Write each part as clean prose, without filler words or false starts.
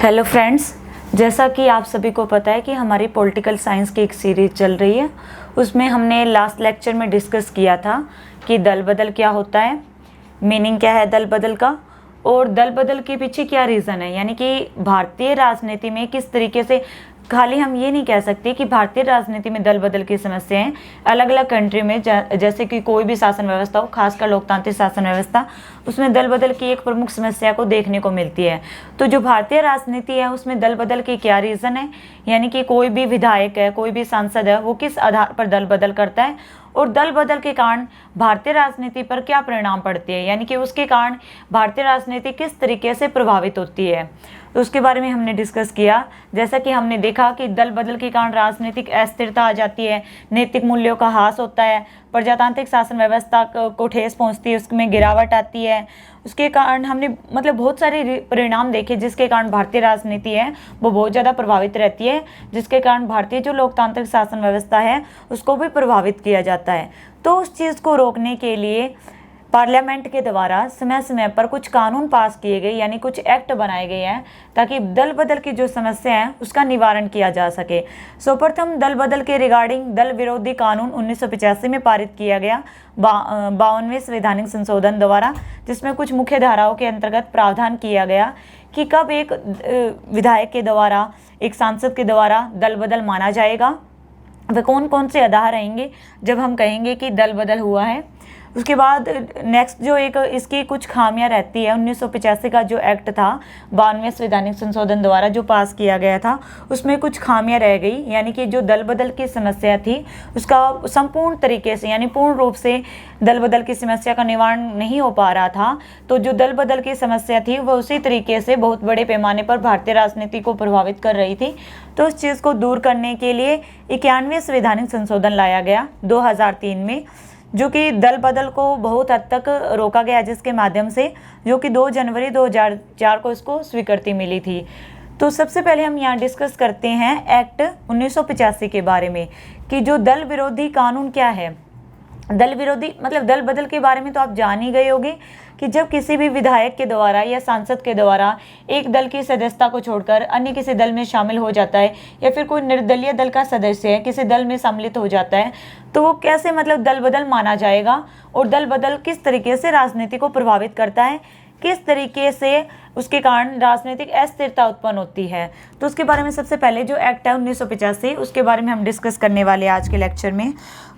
Hello friends, जैसा कि आप सभी को पता है कि हमारी पॉलिटिकल साइंस की एक सीरीज चल रही है। उसमें हमने लास्ट लेक्चर में डिस्कस किया था कि दल बदल क्या होता है, मीनिंग क्या है दल बदल का, और दल बदल के पीछे क्या रीज़न है। यानी कि भारतीय राजनीति में किस तरीके से, खाली हम ये नहीं कह सकते कि भारतीय राजनीति में दल बदल की समस्याएं अलग अलग कंट्री में जैसे कि कोई भी शासन व्यवस्था हो, खासकर लोकतांत्रिक शासन व्यवस्था, उसमें दल बदल की एक प्रमुख समस्या को देखने को मिलती है। तो जो भारतीय राजनीति है उसमें दल बदल की क्या रीज़न है, यानी कि कोई भी विधायक है, कोई भी सांसद है, वो किस आधार पर दल बदल करता है और दल बदल के कारण भारतीय राजनीति पर क्या परिणाम पड़ते हैं, यानी कि उसके कारण भारतीय राजनीति किस तरीके से प्रभावित होती है। तो उसके बारे में हमने डिस्कस किया। जैसा कि हमने देखा कि दल बदल के कारण राजनीतिक अस्थिरता आ जाती है, नैतिक मूल्यों का ह्रास होता है, प्रजातांत्रिक शासन व्यवस्था को ठेस पहुंचती है, उसमें गिरावट आती है। उसके कारण हमने बहुत सारे परिणाम देखे जिसके कारण भारतीय राजनीति है वो बहुत ज़्यादा प्रभावित रहती है, जिसके कारण भारतीय जो लोकतांत्रिक शासन व्यवस्था है उसको भी प्रभावित किया जाता है। तो उस चीज़ को रोकने के लिए पार्लियामेंट के द्वारा समय समय पर कुछ कानून पास किए गए, यानी कुछ एक्ट बनाए गए हैं ताकि दल बदल की जो समस्या है उसका निवारण किया जा सके। सर्वप्रथम दल बदल के रिगार्डिंग दल विरोधी कानून 1985 में पारित किया गया 52वें संवैधानिक संशोधन द्वारा, जिसमें कुछ मुख्य धाराओं के अंतर्गत प्रावधान किया गया कि कब एक विधायक के द्वारा, एक सांसद के द्वारा दल बदल माना जाएगा, वे कौन कौन से आधार रहेंगे जब हम कहेंगे कि दल बदल हुआ है। उसके बाद नेक्स्ट जो एक इसकी कुछ खामियां रहती है, 1985 का जो एक्ट था 52वें संवैधानिक संशोधन द्वारा जो पास किया गया था उसमें कुछ खामियां रह गई, यानी कि जो दल बदल की समस्या थी उसका संपूर्ण तरीके से, यानी पूर्ण रूप से दल बदल की समस्या का निवारण नहीं हो पा रहा था। तो जो दल बदल की समस्या थी वह उसी तरीके से बहुत बड़े पैमाने पर भारतीय राजनीति को प्रभावित कर रही थी। तो उस चीज़ को दूर करने के लिए 91वें संवैधानिक संशोधन लाया गया 2003 में, जो कि दल बदल को बहुत हद तक रोका गया, जिसके माध्यम से जो कि 2 जनवरी 2004 को इसको स्वीकृति मिली थी। तो सबसे पहले हम यहाँ डिस्कस करते हैं एक्ट 1985 के बारे में कि जो दल विरोधी कानून क्या है। दल विरोधी दल बदल के बारे में तो आप जान ही गए होंगे कि जब किसी भी विधायक के द्वारा या सांसद के द्वारा एक दल की सदस्यता को छोड़कर अन्य किसी दल में शामिल हो जाता है, या फिर कोई निर्दलीय दल का सदस्य है किसी दल में सम्मिलित हो जाता है, तो वो कैसे दल बदल माना जाएगा और दल बदल किस तरीके से राजनीति को प्रभावित करता है, किस तरीके से उसके कारण राजनीतिक अस्थिरता उत्पन्न होती है। तो उसके बारे में सबसे पहले जो एक्ट है 1985, उसके बारे में हम डिस्कस करने वाले हैं आज के लेक्चर में।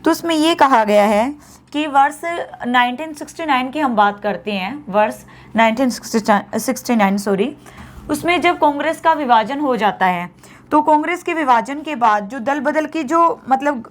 तो उसमें ये कहा गया है कि वर्ष 1969 की हम बात करते हैं, वर्ष 1969 उसमें जब कांग्रेस का विभाजन हो जाता है, तो कांग्रेस के विभाजन के बाद जो दल बदल की जो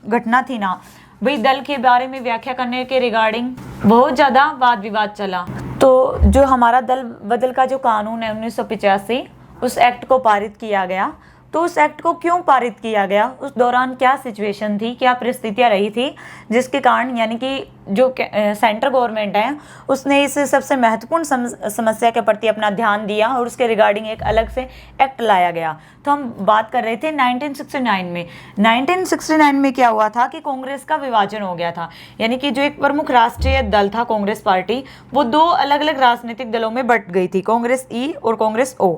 घटना थी ना, भाई दल के बारे में व्याख्या करने के रिगार्डिंग बहुत ज़्यादा वाद विवाद चला। तो जो हमारा दल बदल का जो कानून है 1985, उस एक्ट को पारित किया गया। तो उस एक्ट को क्यों पारित किया गया, उस दौरान क्या सिचुएशन थी, क्या परिस्थितियां रही थी जिसके कारण, यानी कि जो सेंट्रल गवर्नमेंट है उसने इस सबसे महत्वपूर्ण समस्या के प्रति अपना ध्यान दिया और उसके रिगार्डिंग एक अलग से एक्ट लाया गया। तो हम बात कर रहे थे 1969 में। 1969 में क्या हुआ था कि कांग्रेस का विभाजन हो गया था, यानी कि जो एक प्रमुख राष्ट्रीय दल था कांग्रेस पार्टी, वो 2 अलग अलग राजनीतिक दलों में बट गई थी, कांग्रेस ई और कांग्रेस ओ।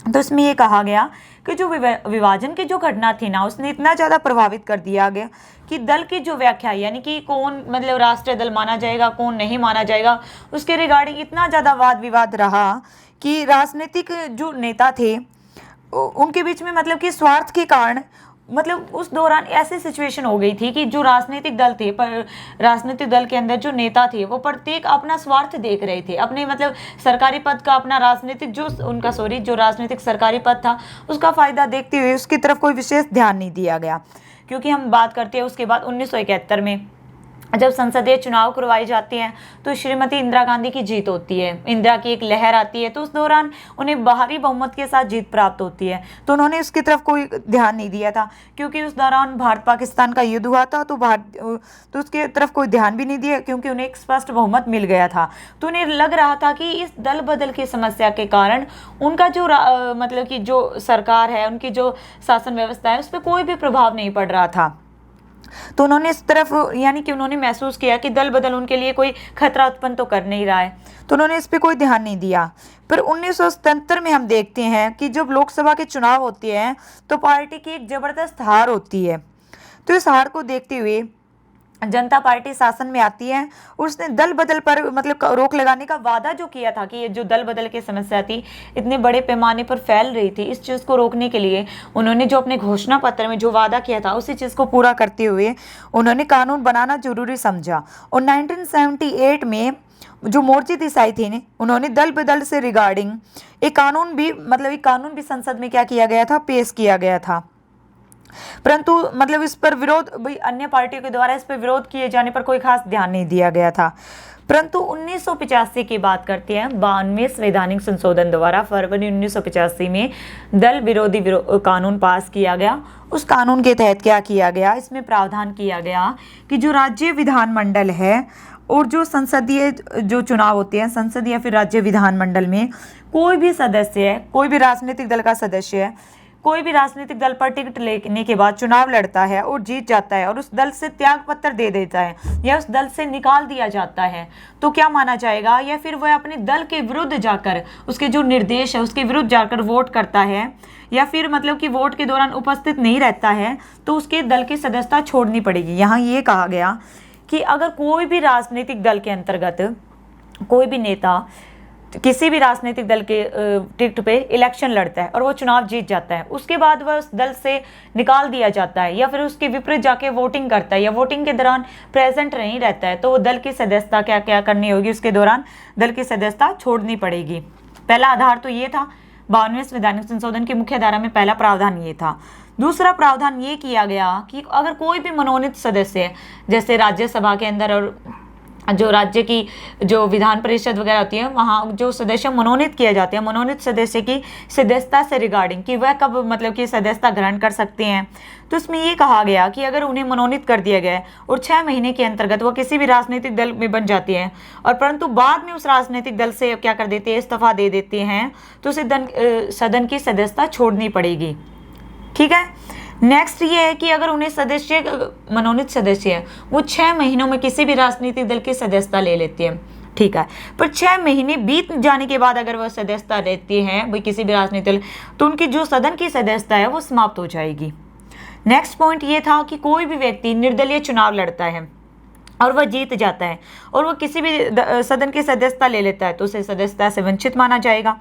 तो इसमें ये कहा गया कि जो विभाजन की जो घटना थी ना, उसने इतना ज़्यादा प्रभावित कर दिया गया कि दल की जो व्याख्या, यानी कि कौन राष्ट्रीय दल माना जाएगा, कौन नहीं माना जाएगा, उसके रिगार्डिंग इतना ज़्यादा वाद विवाद रहा कि राजनीतिक जो नेता थे उनके बीच में कि स्वार्थ के कारण उस दौरान ऐसी सिचुएशन हो गई थी कि जो राजनीतिक दल थे, पर राजनीतिक दल के अंदर जो नेता थे वो प्रत्येक अपना स्वार्थ देख रहे थे, अपने सरकारी पद का, अपना राजनीतिक जो राजनीतिक सरकारी पद था उसका फायदा देखते हुए उसकी तरफ कोई विशेष ध्यान नहीं दिया गया। क्योंकि हम बात करते हैं उसके बाद 1971 में जब संसदीय चुनाव करवाए जाते हैं तो श्रीमती इंदिरा गांधी की जीत होती है, इंदिरा की एक लहर आती है, तो उस दौरान उन्हें भारी बहुमत के साथ जीत प्राप्त होती है। तो उन्होंने उसकी तरफ कोई ध्यान नहीं दिया था, क्योंकि उस दौरान भारत पाकिस्तान का युद्ध हुआ था, तो उसकी तरफ कोई ध्यान भी नहीं दिया, क्योंकि उन्हें एक स्पष्ट बहुमत मिल गया था। तो उन्हें लग रहा था कि इस दल बदल की समस्या के कारण उनका जो कि जो सरकार है, उनकी जो शासन व्यवस्था है, उस पर कोई भी प्रभाव नहीं पड़ रहा था। तो उन्होंने इस तरफ यानी कि उन्होंने महसूस किया कि दल बदल उनके लिए कोई खतरा उत्पन्न तो कर नहीं रहा है, तो उन्होंने इस पर कोई ध्यान नहीं दिया। फिर 1977 में हम देखते हैं कि जब लोकसभा के चुनाव होते हैं तो पार्टी की एक जबरदस्त हार होती है। तो इस हार को देखते हुए जनता पार्टी शासन में आती है। उसने दल बदल पर मतलब रोक लगाने का वादा जो किया था कि ये जो दल बदल की समस्या थी इतने बड़े पैमाने पर फैल रही थी, इस चीज़ को रोकने के लिए उन्होंने जो अपने घोषणा पत्र में जो वादा किया था उसी चीज़ को पूरा करते हुए उन्होंने कानून बनाना जरूरी समझा। और 1978 में जो मोर्ची देसाई थे ने उन्होंने दल बदल से रिगार्डिंग एक कानून भी संसद में क्या किया गया था, पेश किया गया था। परंतु मतलब इस पर विरोध भाई अन्य पार्टियों के द्वारा इस पर विरोध किए जाने पर कोई खास ध्यान नहीं दिया गया था। परंतु 1985 की बात करते हैं, 92वें संवैधानिक संशोधन द्वारा फरवरी 1985 में दल विरोधी कानून पास किया गया। उस कानून के तहत क्या किया गया, इसमें प्रावधान किया गया कि जो राज्य विधानमंडल है और जो संसदीय जो चुनाव होते हैं संसद या फिर राज्य विधानमंडल में कोई भी सदस्य है, कोई भी राजनीतिक दल का सदस्य है, कोई भी राजनीतिक दल पर टिकट लेने के बाद चुनाव लड़ता है और जीत जाता है और उस दल से त्याग पत्र दे देता है या उस दल से निकाल दिया जाता है तो क्या माना जाएगा, या फिर वह अपने दल के विरुद्ध जाकर उसके जो निर्देश है उसके विरुद्ध जाकर वोट करता है या फिर मतलब कि वोट के दौरान उपस्थित नहीं रहता है तो उसके दल की सदस्यता छोड़नी पड़ेगी। यहाँ ये कहा गया कि अगर कोई भी राजनीतिक दल के अंतर्गत कोई भी नेता किसी भी राजनीतिक दल के टिकट पे इलेक्शन लड़ता है और वो चुनाव जीत जाता है, उसके बाद वह उस दल से निकाल दिया जाता है या फिर उसके विपरीत जाके वोटिंग करता है या वोटिंग के दौरान प्रेजेंट नहीं रहता है, तो वो दल की सदस्यता क्या क्या करनी होगी, उसके दौरान दल की सदस्यता छोड़नी पड़ेगी। पहला आधार तो ये था, 52वें संवैधानिक संशोधन की मुख्य धारा में पहला प्रावधान ये था। दूसरा प्रावधान ये किया गया कि अगर कोई भी मनोनीत सदस्य है, जैसे राज्यसभा के अंदर और जो राज्य की जो विधान परिषद वगैरह होती है वहाँ जो सदस्य मनोनीत किए जाते हैं, मनोनीत सदस्य की सदस्यता से रिगार्डिंग कि वह कब मतलब कि सदस्यता ग्रहण कर सकते हैं, तो इसमें ये कहा गया कि अगर उन्हें मनोनीत कर दिया गया और 6 महीने के अंतर्गत वो किसी भी राजनीतिक दल में बन जाती हैं और परंतु बाद में उस राजनीतिक दल से क्या कर देते हैं, इस्तीफा दे देते हैं, तो उसे सदन की सदस्यता छोड़नी पड़ेगी। ठीक है। नेक्स्ट ये है कि अगर उन्हें मनोनीत सदस्य है वो 6 महीनों में किसी भी राजनीतिक दल की सदस्यता ले लेती है, ठीक है, पर 6 महीने बीत जाने के बाद अगर वह सदस्यता रहती है भाई किसी भी राजनीतिक दल, तो उनकी जो सदन की सदस्यता है वो समाप्त हो जाएगी। नेक्स्ट पॉइंट ये था कि कोई भी व्यक्ति निर्दलीय चुनाव लड़ता है और वह जीत जाता है और वह किसी भी सदन की सदस्यता ले लेता है तो उसे सदस्यता से वंचित माना जाएगा।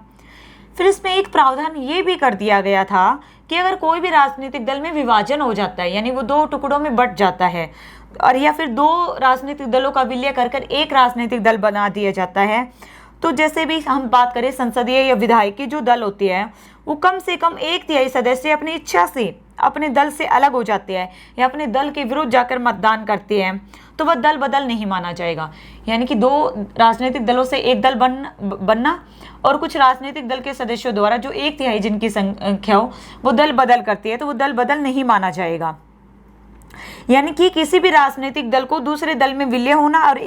फिर इसमें एक प्रावधान ये भी कर दिया गया था कि अगर कोई भी राजनीतिक दल में विभाजन हो जाता है, यानी वो 2 टुकड़ों में बंट जाता है और या फिर 2 राजनीतिक दलों का विलय कर एक राजनीतिक दल बना दिया जाता है, तो जैसे भी हम बात करें संसदीय या विधायकी जो दल होती है वो कम से कम 1/3 सदस्य अपनी इच्छा से अपने दल से अलग हो जाते हैं या अपने दल के विरुद्ध जाकर मतदान करते हैं, तो वह दल बदल नहीं माना जाएगा। यानी कि 2 राजनीतिक दलों से एक दल बनना और कुछ राजनीतिक दल के सदस्यों द्वारा जो 1/3 जिनकी संख्या हो वो दल बदल करती है, तो वो दल बदल नहीं माना जाएगा। यानी कि किसी भी राजनीतिक दल को दूसरे दल में विलय होना और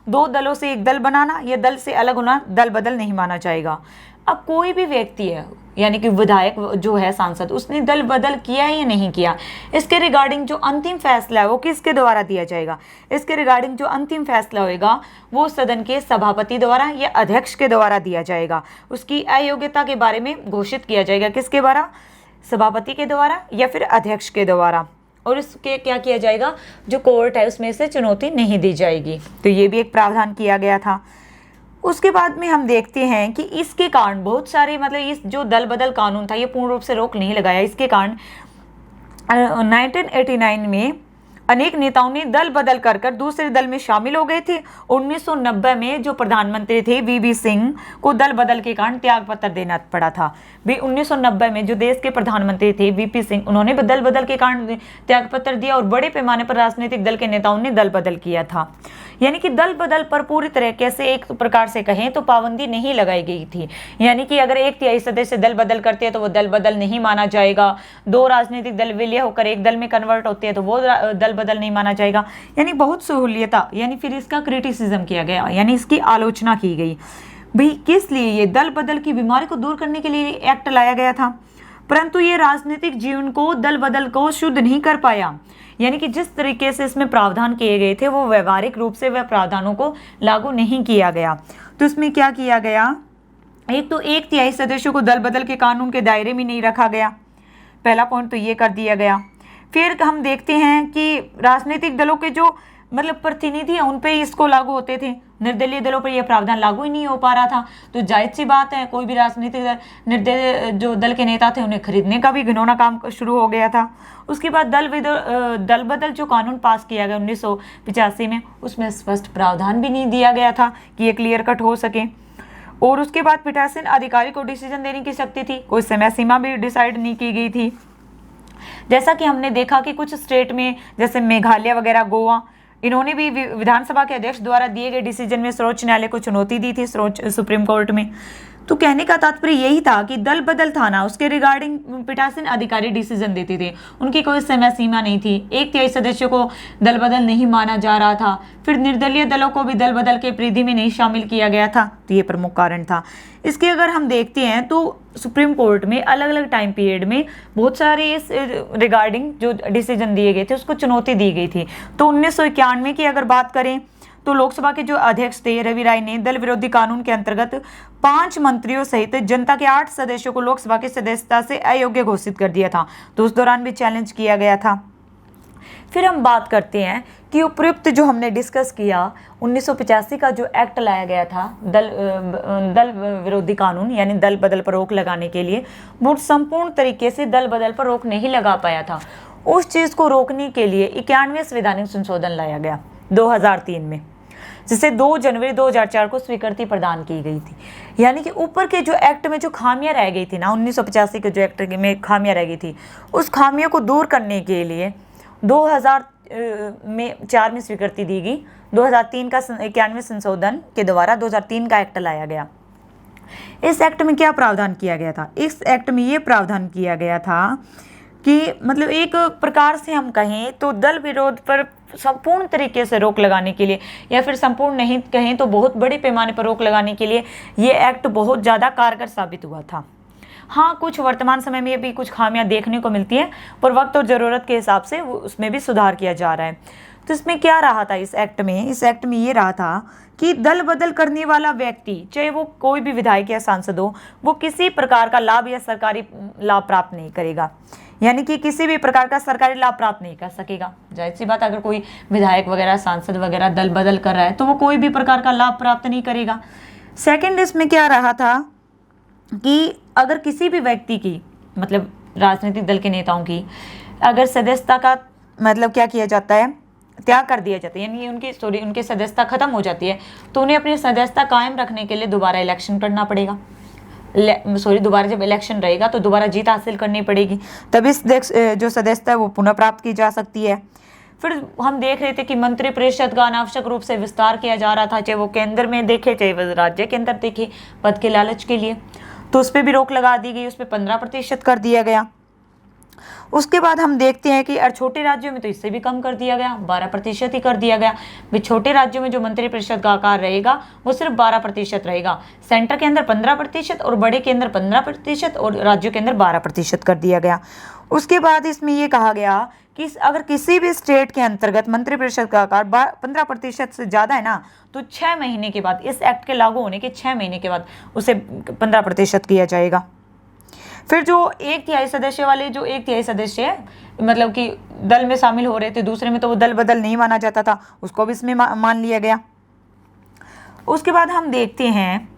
2 दलों से एक दल बनाना या दल से अलग होना दल बदल नहीं माना जाएगा। अब कोई भी व्यक्ति है यानी कि विधायक जो है सांसद, उसने दल बदल किया है या नहीं किया, इसके रिगार्डिंग जो अंतिम फैसला है वो किसके द्वारा दिया जाएगा, इसके रिगार्डिंग जो अंतिम फैसला होगा वो सदन के सभापति द्वारा या अध्यक्ष के द्वारा दिया जाएगा। उसकी अयोग्यता के बारे में घोषित किया जाएगा, किसके द्वारा, सभापति के द्वारा या फिर अध्यक्ष के द्वारा, और इसके क्या किया जाएगा, जो कोर्ट है उसमें से चुनौती नहीं दी जाएगी। तो ये भी एक प्रावधान किया गया था। उसके बाद में हम देखते हैं कि इसके कारण बहुत सारे मतलब इस जो दल बदल कानून था ये पूर्ण रूप से रोक नहीं लगाया। इसके कारण 1989 में अनेक नेताओं ने दल बदल कर दूसरे दल में शामिल हो गए थे। 1990 में जो प्रधानमंत्री थे वीपी सिंह को दल बदल के कारण त्याग पत्र देना पड़ा था। 1990 में जो देश के प्रधानमंत्री थे वीपी सिंह, उन्होंने दल बदल के कारण त्याग पत्र दिया और बड़े पैमाने पर राजनीतिक दल के नेताओं ने दल बदल किया था। यानी कि दल बदल पर पूरी तरीके से एक प्रकार से कहें तो पाबंदी नहीं लगाई गई थी। यानी कि अगर 1/3 सदस्य दल बदल करते हैं तो वो दल बदल नहीं माना जाएगा। 2 राजनीतिक दल विलय होकर एक दल में कन्वर्ट होते हैं तो वो दल बदल नहीं माना जाएगा। यानी बहुत सहूलियत, यानी फिर इसका क्रिटिसिज्म किया गया, यानी इसकी आलोचना की गई। भाई किस लिए ये दल बदल की बीमारी को दूर करने के लिए एक्ट लाया गया था, परंतु ये राजनीतिक जीवन को दल बदल को शुद्ध नहीं कर पाया। यानी कि जिस तरीके से इसमें प्रावधान किए गए थे वो व्यवहारिक रूप से वह प्रावधानों को लागू नहीं किया गया। तो इसमें क्या किया गया, एक तो 1/3 सदस्यों को दल बदल के कानून के दायरे में नहीं रखा गया, पहला पॉइंट तो ये कर दिया गया। फिर हम देखते हैं कि राजनीतिक दलों के जो मतलब प्रतिनिधि हैं उन पे ही इसको लागू होते थे, निर्दलीय दलों पर यह प्रावधान लागू ही नहीं हो पा रहा था। तो जायज़ सी बात है, कोई भी राजनीतिक दल, निर्दलीय जो दल के नेता थे उन्हें खरीदने का भी घिनौना काम शुरू हो गया था। उसके बाद दल बदल जो कानून पास किया गया 1985 में, उसमें स्पष्ट प्रावधान भी नहीं दिया गया था कि ये क्लियर कट हो सके। और उसके बाद पीठासीन अधिकारी को डिसीजन देने की शक्ति थी, कोई समय सीमा भी डिसाइड नहीं की गई थी। जैसा कि हमने देखा कि कुछ स्टेट में जैसे मेघालय वगैरह, गोवा, इन्होंने भी विधानसभा के अध्यक्ष द्वारा दिए गए डिसीजन में सर्वोच्च न्यायालय को चुनौती दी थी, सुप्रीम कोर्ट में। तो कहने का तात्पर्य यही था कि दल बदल था ना, उसके रिगार्डिंग पीठासीन अधिकारी डिसीजन देते थे, उनकी कोई समय सीमा नहीं थी। 1/3 सदस्यों को दल बदल नहीं माना जा रहा था। फिर निर्दलीय दलों को भी दल बदल के परिधि में नहीं शामिल किया गया था, तो ये प्रमुख कारण था। इसके अगर हम देखते हैं तो सुप्रीम कोर्ट में अलग अलग टाइम पीरियड में बहुत सारे इस रिगार्डिंग जो डिसीजन दिए गए थे उसको चुनौती दी गई थी। तो 1991 की अगर बात करें तो लोकसभा के जो अध्यक्ष थे रवि राय ने दल विरोधी कानून के अंतर्गत 5 मंत्रियों सहित जनता के 8 सदस्यों को लोकसभा की सदस्यता से अयोग्य घोषित कर दिया था। तो उस दौरान भी चैलेंज किया गया था। फिर हम बात करते हैं कि उपयुक्त जो हमने डिस्कस किया 1985 का जो एक्ट लाया गया था दल विरोधी कानून यानी दल बदल पर रोक लगाने के लिए, वो संपूर्ण तरीके से दल बदल पर रोक नहीं लगा पाया था। उस चीज़ को रोकने के लिए 91वें संवैधानिक संशोधन लाया गया 2003 में, जिसे 2 जनवरी 2004 को स्वीकृति प्रदान की गई थी। यानी कि ऊपर के जो एक्ट में जो खामियां रह गई थी ना, 1985 के जो एक्ट में खामियां रह गई थी, उस खामियों को दूर करने के लिए 2004 में स्वीकृति दी गई। 2003 का 91वें संशोधन के द्वारा 2003 का एक्ट लाया गया। इस एक्ट में क्या प्रावधान किया गया था? इस एक्ट में ये प्रावधान किया गया था कि मतलब एक प्रकार से हम कहें तो दल विरोध पर संपूर्ण तरीके से रोक लगाने के लिए, या फिर संपूर्ण नहीं कहें तो बहुत बड़े पैमाने पर रोक लगाने के लिए ये एक्ट बहुत ज़्यादा कारगर साबित हुआ था। हाँ, कुछ वर्तमान समय में भी कुछ खामियां देखने को मिलती हैं, पर वक्त और ज़रूरत के हिसाब से उसमें भी सुधार किया जा रहा है। तो इसमें क्या रहा था इस एक्ट में ये रहा था कि दल बदल करने वाला व्यक्ति, चाहे वो कोई भी विधायक या सांसद हो, वो किसी प्रकार का लाभ या सरकारी लाभ प्राप्त नहीं करेगा। यानी कि किसी भी प्रकार का सरकारी लाभ प्राप्त नहीं कर सकेगा। जाहिर सी बात, अगर कोई विधायक वगैरह, सांसद वगैरह दल बदल कर रहा है तो वो कोई भी प्रकार का लाभ प्राप्त नहीं करेगा। सेकंड, इसमें क्या रहा था कि अगर किसी भी व्यक्ति की, मतलब राजनीतिक दल के नेताओं की, अगर सदस्यता का मतलब क्या किया जाता है, त्याग कर दिया जाता है, यानी उनकी सदस्यता खत्म हो जाती है, तो उन्हें अपनी सदस्यता कायम रखने के लिए दोबारा इलेक्शन करना पड़ेगा। दोबारा जब इलेक्शन रहेगा तो दोबारा जीत हासिल करनी पड़ेगी, तभी जो सदस्यता है वो पुनः प्राप्त की जा सकती है। फिर हम देख रहे थे कि मंत्री परिषद का अनावश्यक रूप से विस्तार किया जा रहा था, चाहे वो केंद्र में देखे चाहे वो राज्य के अंदर देखे, पद के लालच के लिए। तो उस पर भी रोक लगा दी गई, उस पर 15% कर दिया गया। उसके बाद हम देखते हैं कि छोटे राज्यों में तो इससे भी कम कर दिया गया, 12% ही कर दिया गया। भी छोटे राज्यों में जो मंत्री परिषद का आकार रहेगा वो सिर्फ 12% रहेगा। सेंटर के अंदर 15% और बड़े के अंदर 15% और राज्यों के अंदर 12% कर दिया गया। उसके बाद इसमें ये कहा गया कि अगर किसी भी स्टेट के अंतर्गत मंत्री परिषद का आकार 15% से ज़्यादा है ना, तो 6 महीने के बाद, इस एक्ट के लागू होने के 6 महीने के बाद उसे 15% किया जाएगा। फिर जो 1/3 सदस्य वाले, जो 1/3 सदस्य है, मतलब कि दल में शामिल हो रहे थे, दूसरे में तो वो दल बदल नहीं माना जाता था, उसको भी इसमें मान लिया गया। उसके बाद हम देखते हैं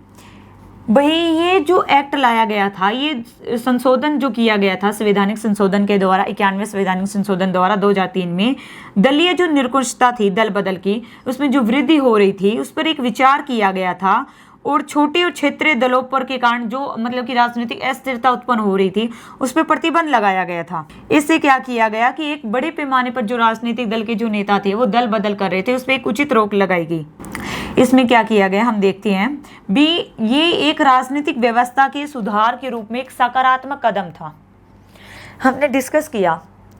भाई ये जो एक्ट लाया गया था, ये संशोधन जो किया गया था संवैधानिक संशोधन के द्वारा, 91वें संवैधानिक संशोधन द्वारा 2003 में, दलीय जो निरंकुशता थी दल बदल की, उसमें जो वृद्धि हो रही थी उस पर एक विचार किया गया था। और छोटे और क्षेत्रीय दलों पर के कारण जो मतलब कि राजनीतिक अस्थिरता उत्पन्न हो रही थी उस पर प्रतिबंध लगाया गया था। इससे क्या किया गया कि एक बड़े पैमाने पर जो राजनीतिक दल के जो नेता थे वो दल बदल कर रहे थे, उस पर एक उचित रोक लगाई गई। इसमें क्या किया गया हम देखते हैं भी, ये एक राजनीतिक व्यवस्था के सुधार के रूप में एक सकारात्मक कदम था। हमने डिस्कस किया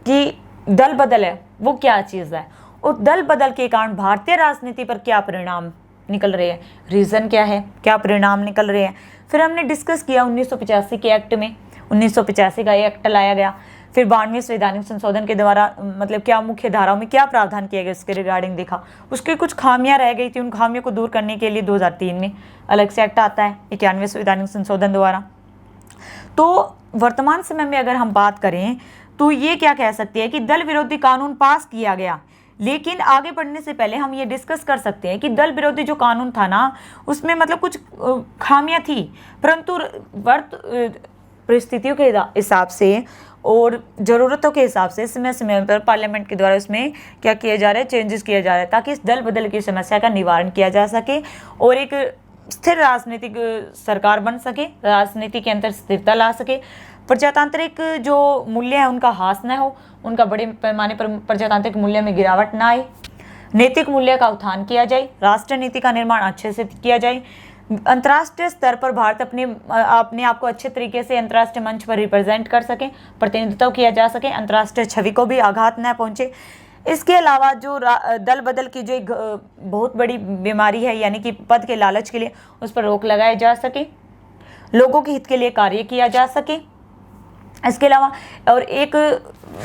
कि दल बदल है वो क्या चीज़ है, और दल बदल के कारण भारतीय राजनीति पर क्या परिणाम निकल रहे हैं, रीज़न क्या है, क्या परिणाम निकल रहे हैं। फिर हमने डिस्कस किया 1985 के एक्ट में, 1985 का एक्ट लाया गया। फिर 92वें संवैधानिक संशोधन के द्वारा मतलब क्या मुख्य धाराओं में क्या प्रावधान किया गया उसके रिगार्डिंग देखा, उसकी कुछ खामियां रह गई थी, उन खामियों को दूर करने के लिए 2003 में अलग से एक्ट आता है 91वें संवैधानिक संशोधन द्वारा। तो वर्तमान समय में अगर हम बात करें तो ये क्या कह सकते हैं कि दल विरोधी कानून पास किया गया, लेकिन आगे बढ़ने से पहले हम ये डिस्कस कर सकते हैं कि दल विरोधी जो कानून था ना उसमें मतलब कुछ खामियां थी, परंतु परिस्थितियों के हिसाब से और ज़रूरतों के हिसाब से समय समय पर पार्लियामेंट के द्वारा उसमें क्या किया जा रहा है, चेंजेस किया जा रहा है, ताकि इस दल बदल की समस्या का निवारण किया जा सके और एक स्थिर राजनीतिक सरकार बन सके, राजनीति के अंदर स्थिरता ला सके, प्रजातांत्रिक जो मूल्य है उनका ह्रास न हो, उनका बड़े पैमाने पर प्रजातांत्रिक मूल्य में गिरावट ना आए, नैतिक मूल्य का उत्थान किया जाए, राष्ट्र नीति का निर्माण अच्छे से किया जाए, अंतर्राष्ट्रीय स्तर पर भारत अपने आप को अच्छे तरीके से अंतर्राष्ट्रीय मंच पर रिप्रेजेंट कर सके, प्रतिनिधित्व किया जा सके, अंतर्राष्ट्रीय छवि को भी आघात न पहुंचे। इसके अलावा जो दल बदल की जो एक बहुत बड़ी बीमारी है यानी कि पद के लालच के लिए उस पर रोक लगाया जा सके, लोगों के हित के लिए कार्य किया जा सके। इसके अलावा और एक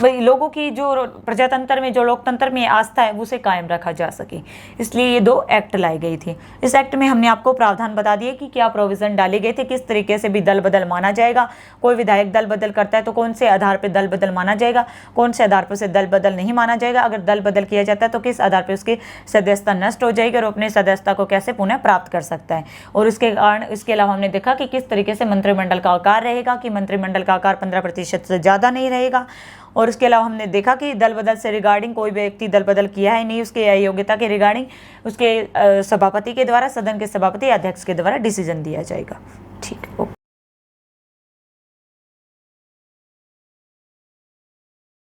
लोगों की जो प्रजातंत्र में जो लोकतंत्र में आस्था है उसे कायम रखा जा सके, इसलिए ये 2 एक्ट लाई गई थी। इस एक्ट में हमने आपको प्रावधान बता दिए कि क्या प्रोविज़न डाले गए थे, किस तरीके से भी दल बदल माना जाएगा, कोई विधायक दल बदल करता है तो कौन से आधार पर दल बदल माना जाएगा, कौन से आधार पर से दल बदल नहीं माना जाएगा, अगर दल बदल किया जाता है तो किस आधार पर उसकी सदस्यता नष्ट हो जाएगी और अपनी सदस्यता को कैसे पुनः प्राप्त कर सकता है। और इसके कारण इसके अलावा हमने देखा कि किस तरीके से मंत्रिमंडल का आकार रहेगा, कि मंत्रिमंडल का आकार 15% से ज़्यादा नहीं रहेगा। और इसके अलावा हमने देखा कि दल बदल से रिगार्डिंग कोई व्यक्ति दल बदल किया है नहीं, उसके अयोग्यता के रिगार्डिंग उसके सभापति के द्वारा, सदन के सभापति अध्यक्ष के द्वारा डिसीजन दिया जाएगा। ठीक है।